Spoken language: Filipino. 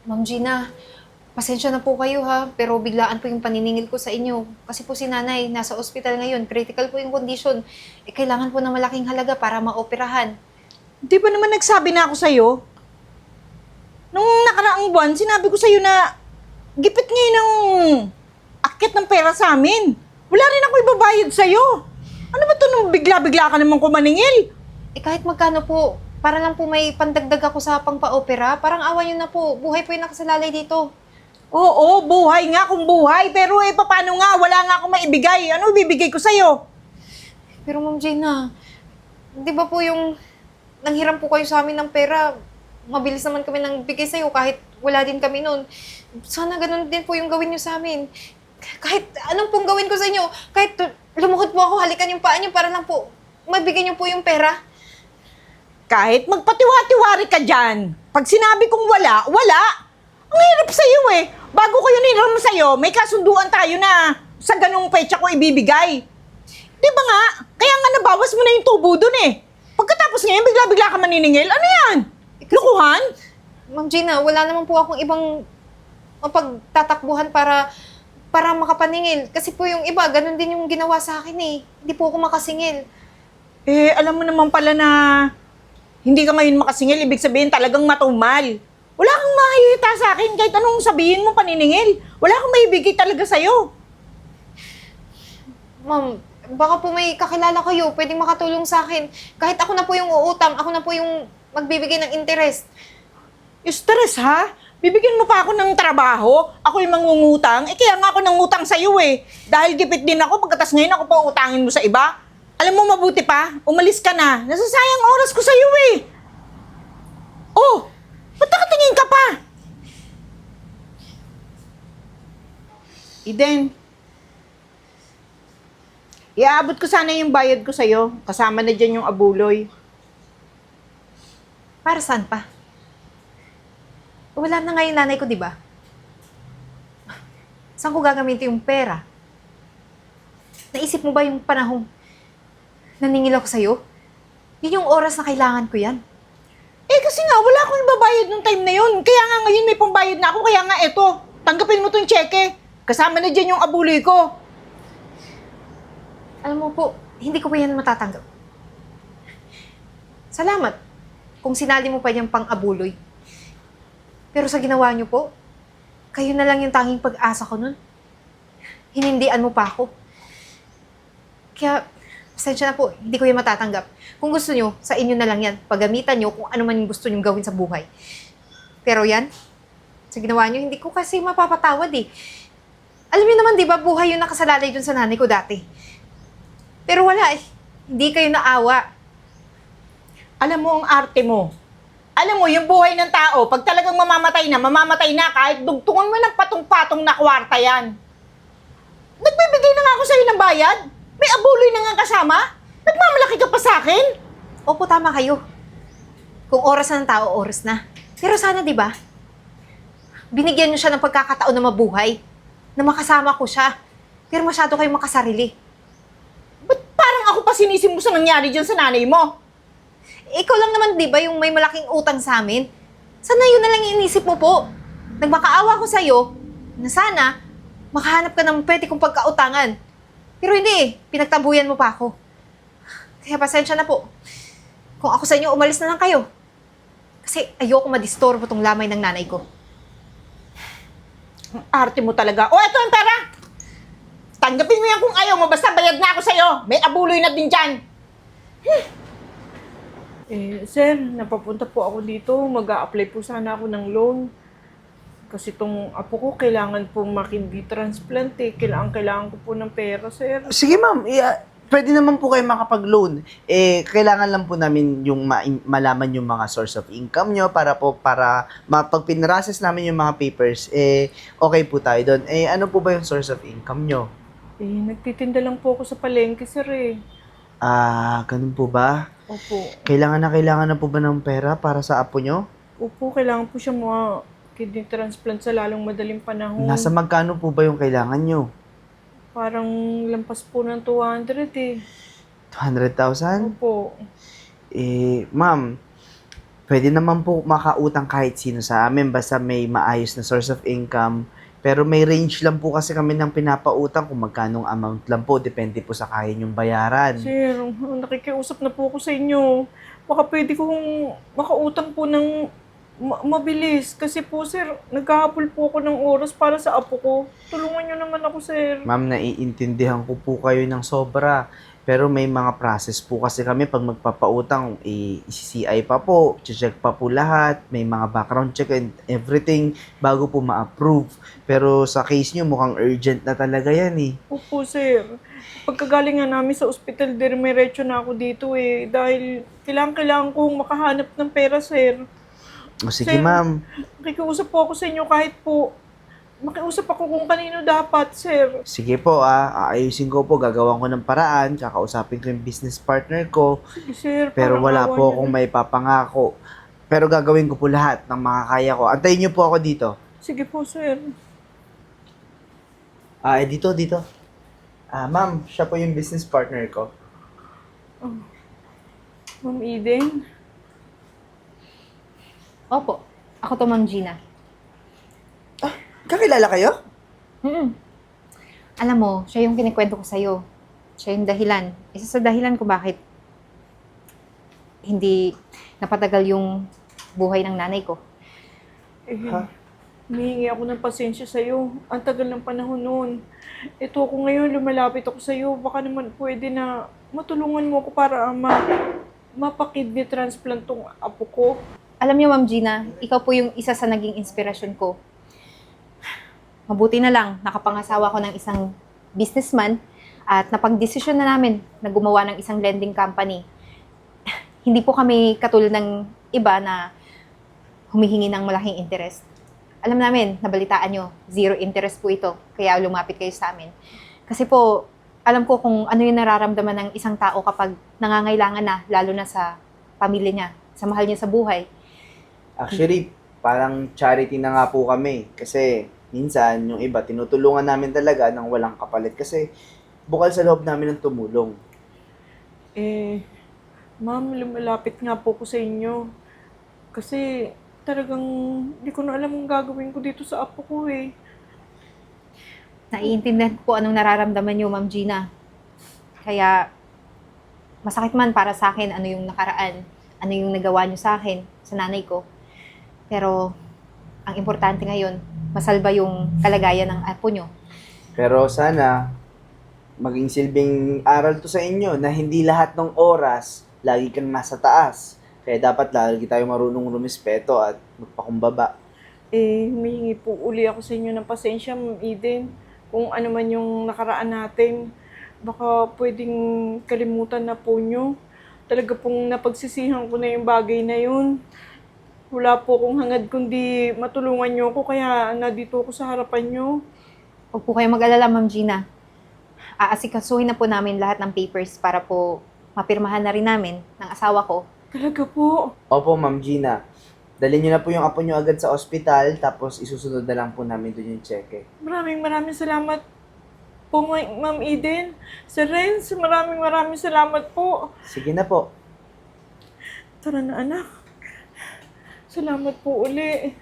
Ma'am Gina, pasensya na po kayo ha, pero biglaan po yung paniningil ko sa inyo. Kasi po si nanay, nasa ospital ngayon, critical po yung condition. Kailangan po ng malaking halaga para maoperahan. Di ba naman nagsabi na ako sa'yo? Nung nakaraang buwan, sinabi ko sa'yo na gipit ngayon ng akit ng pera sa amin. Wala rin ako ibabayad sa'yo. Ano ba to nung bigla-bigla ka naman kumaningil? Kahit magkano po, para lang po may pandagdag ako sa pangpa-opera, parang awa nyo na po, buhay po yung nakasalalay dito. Oo, buhay nga kung buhay. Pero paano nga? Wala nga akong maibigay. Ano ibibigay ko sa'yo? Pero Ma'am Gina, di ba po yung nanghiram po kayo sa amin ng pera, mabilis naman kami nang bigay sa'yo kahit wala din kami noon. Sana ganun din po yung gawin nyo sa amin. Kahit anong pong gawin ko sa inyo, kahit lumuhod po ako, halikan yung paa nyo para lang po mabigay nyo po yung pera. Kahit magpatiwa-tiwari ka dyan. Pag sinabi kong wala, wala. Ang hirap sa'yo eh. Bago ko yun hiram sa'yo, may kasunduan tayo na sa ganung petsa ko ibibigay. Di ba nga? Kaya nga nabawas mo na yung tubo dun eh. Pagkatapos ngayon, bigla-bigla ka maniningil. Ano yan? Lukuhan? Ma'am Gina, wala naman po akong ibang mapagtatakbuhan para makapaningil. Kasi po yung iba, ganun din yung ginawa sa akin eh. Hindi po ako makasingil. Eh, alam mo naman pala na hindi ka ngayon makasingil. Ibig sabihin talagang matumal. Wala kang makikita sa akin kahit anong sabihin mo paniningil. Wala kang maibigay talaga sa'yo. Ma'am, baka po may kakilala kayo, pwedeng makatulong sa akin. Kahit ako na po yung uutang, ako na po yung magbibigay ng interest. Stress ha? Bibigyan mo pa ako ng trabaho? Ako yung mangungutang? Eh kaya nga ako nangutang sa'yo eh. Dahil gipit din ako, pagkatas ngayon ako pa utangin mo sa iba. Alam mo mabuti pa, umalis ka na. Nasasayang oras ko sa'yo eh. Oh, ba't nakatingin ka pa? Eden, iaabot ko sana yung bayad ko sa'yo. Kasama na dyan yung abuloy. Para saan pa? Wala na nga yung nanay ko, di ba? Saan ko gagamitin yung pera? Naisip mo ba yung panahong naningil ako sa'yo? Yun yung oras na kailangan ko yan. Eh kasi nga, wala akong ibabayad nung time na yun. Kaya nga ngayon may pambayad na ako. Kaya nga eto, tanggapin mo tong cheque. Kasama na dyan yung abuloy ko. Alam mo po, hindi ko pa yan matatanggap. Salamat kung sinali mo pa yung pang-abuloy. Pero sa ginawa niyo po, kayo na lang yung tanging pag-asa ko nun. Hinindian mo pa ako. Kaya, pasensya na po, hindi ko yan matatanggap. Kung gusto niyo, sa inyo na lang yan. Paggamitan niyo kung ano man yung gusto niyo gawin sa buhay. Pero yan, sa ginawa niyo, hindi ko kasi mapapatawad eh. Alam niyo naman, di ba, buhay yung nakasalalay dun sa nanay ko dati. Pero wala eh. Hindi kayo naawa. Alam mo ang arte mo. Alam mo, yung buhay ng tao, pag talagang mamamatay na, kahit dugtungan mo ng patong-patong na kwarta yan. Nagbibigay na nga ako sa'yo ng bayad. May abuloy na nga kasama. Nagmamalaki ka pa sa akin. Opo, tama kayo. Kung oras na ng tao, oras na. Pero sana, di ba, binigyan niyo siya ng pagkakataon na mabuhay. Na makasama ko siya. Pero masyado kayong makasarili. Ba't parang ako pa sinisim mo sa nangyari dyan sa nanay mo? Ikaw lang naman, di ba, yung may malaking utang sa amin? Sana yun na lang yung inisip mo po. Nagmakaawa ko sa'yo na sana makahanap ka ng pwede kong pagkautangan. Pero hindi, pinagtabuyan mo pa ako. Kaya pasensya na po. Kung ako sa inyo, umalis na lang kayo. Kasi ayoko madistorbo tong lamay ng nanay ko. Ang arte mo talaga. O, eto ang pera! Tanggapin mo yan kung ayaw mo, basta bayad na ako sa'yo. May abuloy na din dyan. Sir, napapunta po ako dito. Mag-a-apply po sana ako ng loan. Kasi tong apo ko, kailangan po makindi transplant eh. Kailangan ko po ng pera, sir. Sige ma'am, pwede naman po kayo makapag-loan. Kailangan lang po namin yung malaman yung mga source of income nyo para pag pinrases namin yung mga papers, okay po tayo doon. Ano po ba yung source of income nyo? Nagtitinda lang po ako sa palengke, sir eh. Ganun po ba? Opo. Kailangan na po ba ng pera para sa apo nyo? Opo, kailangan po siya mga kidney transplant sa lalong madaling panahon. Nasa magkano po ba yung kailangan nyo? Parang lampas po ng 200 eh. 200,000? Opo. Ma'am, Pwede naman po makautang kahit sino sa amin basta may maayos na source of income. Pero may range lang po kasi kami ng pinapautang kung magkanong amount lang po. Depende po sa kaya niyong bayaran. Sir, nakikiusap na po ako sa inyo. Baka pwede kong makautang po ng mabilis. Kasi po, sir, naghahabol po ako ng oras para sa apo ko. Tulungan niyo naman ako, sir. Ma'am, naiintindihan ko po kayo ng sobra. Pero may mga process po kasi kami pag magpapautang, i-CCI pa po, check pa po lahat, may mga background check and everything bago po ma-approve. Pero sa case nyo, mukhang urgent na talaga yan eh. Opo, sir. Pagkagaling nga namin sa ospital, diretso na ako dito eh. Dahil kailangan kong makahanap ng pera, sir. O sige Sir, ma'am, Nakikiusap po ako sa inyo kahit po makiusap ako kung kanino dapat, sir. sige po aayusin ko po, gagawan ko ng paraan, kakausapin ko yung business partner ko, Sige, sir. pero parang wala awa po niyo akong na. may papangako. Pero gagawin ko po lahat ng makakaya ko. Antayin niyo po ako dito. Sige po, sir. Dito. Ma'am, siya po yung business partner ko. Ma'am Eden. Opo, ako to Ma'am Gina. Kakilala kayo? Alam mo, siya yung kinikwento ko sa'yo. Siya yung dahilan. Isa sa dahilan kung bakit hindi napatagal yung buhay ng nanay ko. Humihingi ako ng pasensya sa'yo. Ang tagal ng panahon noon. Ito ako ngayon, lumalapit ako sa'yo. Baka naman pwede na matulungan mo ako para mapakidney transplant tong apo ko. Alam niyo, Ma'am Gina, ikaw po yung isa sa naging inspirasyon ko. Mabuti na lang, nakapangasawa ko ng isang businessman at napagdesisyon na namin na gumawa ng isang lending company. Hindi po kami katulad ng iba na humihingi ng malaking interest. Alam namin, nabalitaan nyo, 0 interest po ito, kaya lumapit kayo sa amin. Kasi po, alam ko kung ano yung nararamdaman ng isang tao kapag nangangailangan na, lalo na sa pamilya niya, sa mahal niya sa buhay. Actually, parang charity na nga po kami. Kasi minsan, yung iba, tinutulungan namin talaga ng walang kapalit. Kasi bukal sa loob namin ng tumulong. Ma'am, lumalapit nga po ko sa inyo. Kasi talagang hindi ko na alam ang gagawin ko dito sa apo ko eh. Naiintindihan ko po anong nararamdaman niyo, Ma'am Gina. Kaya, masakit man para sa akin ano yung nakaraan, ano yung nagawa niyo sa akin, sa nanay ko. Pero, ang importante ngayon, masalba yung kalagayan ng apo niyo. Pero sana, maging silbing aral to sa inyo na hindi lahat ng oras, lagi kang nasa taas. Kaya dapat lagi tayo marunong rumispeto at magpakumbaba. Humihingi po uli ako sa inyo ng pasensya, Ma'am Eden. Kung ano man yung nakaraan natin, baka pwedeng kalimutan na po nyo. Talaga pong napagsisihan ko na yung bagay na yun. Wala po akong hangad kundi matulungan nyo ako, kaya nandito ako sa harapan nyo. Huwag po kayo mag-alala, Ma'am Gina. Aasikasuhin na po namin lahat ng papers para po mapirmahan na rin namin ng asawa ko. Talaga po. Opo, Ma'am Gina. Dalhin niyo na po yung apo niyo agad sa ospital, tapos isusunod na lang po namin doon yung cheque. Maraming salamat po, Ma'am Eden. Sir Renz, maraming salamat po. Sige na po. Tara na, anak. Salamat po uli.